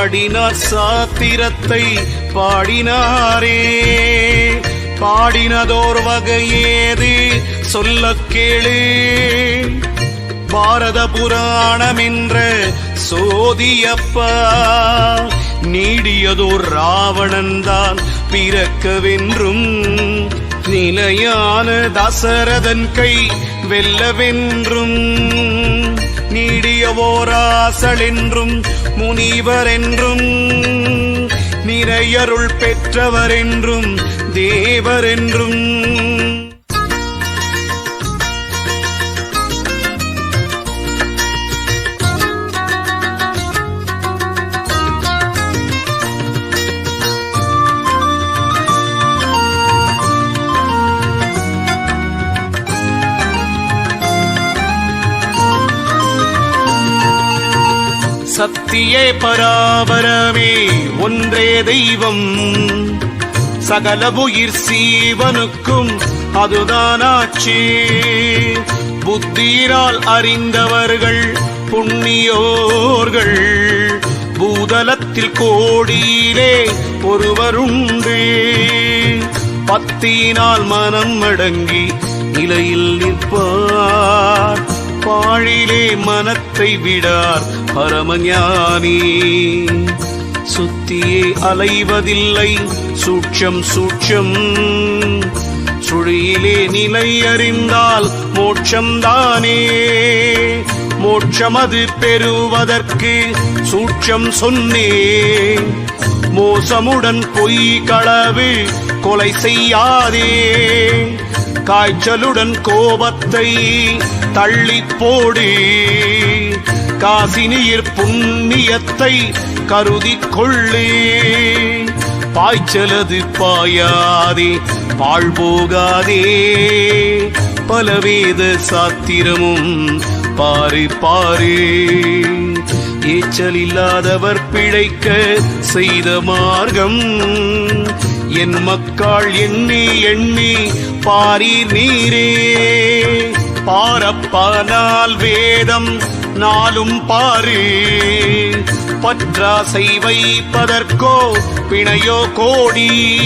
பாடினார் சாத்திரத்தை பாடினாரே. பாடினதோர் வகையேது சொல்ல கேளு. பாரத புராணம் என்ற சோதியப்பா நீடியதோர் ராவணன்தான் பிறக்கவென்றும் நிலையான தசரதன் கை வெல்லவென்றும் நீடியவோராசல் என்றும் முனிவர் என்றும் நிறையருள் பெற்றவர் என்றும் தேவர் என்றும் சத்தியே பராபரமே ஒன்றே தெய்வம். சகல உயிர் சீவனுக்கும் அதுதானாச்சு. புத்தியினால் அறிந்தவர்கள் புண்ணியோர்கள் பூதலத்தில் கோடியிலே ஒருவருண்டு. பத்தியினால் மனம் அடங்கி நிலையில் நிற்பார். பாழிலே மனத்தை விடார் பரமஞானி. சுத்தியே அலைவதில்லை சூட்சம் சூட்சம். சுழியிலே நிலை அறிந்தால் மோட்சம்தானே. மோட்சமது பெறுவதற்கு சூட்சம் சொன்னே. மோசமுடன் பொய் களவு கொலை செய்யாதே. காய்ச்சலுடன் கோபத்தை தள்ளி போடு. காசினியர் புண்ணியத்தை கருதி கொள்ளு. பாய்ச்சலது பாயாதே பாழ்போகாதே. பலவேத சாத்திரமும் பாரு பாரு. ஏச்சல் இல்லாதவர் பிழைக்க செய்த மார்க்கம். என் மக்காள் எண்ணி எண்ணி பாரீர் நீரே. பாரப்பானால் வேதம் நாளும் பாரு. பற்றாசை வைப்பதற்கோ பிணையோ கோடி.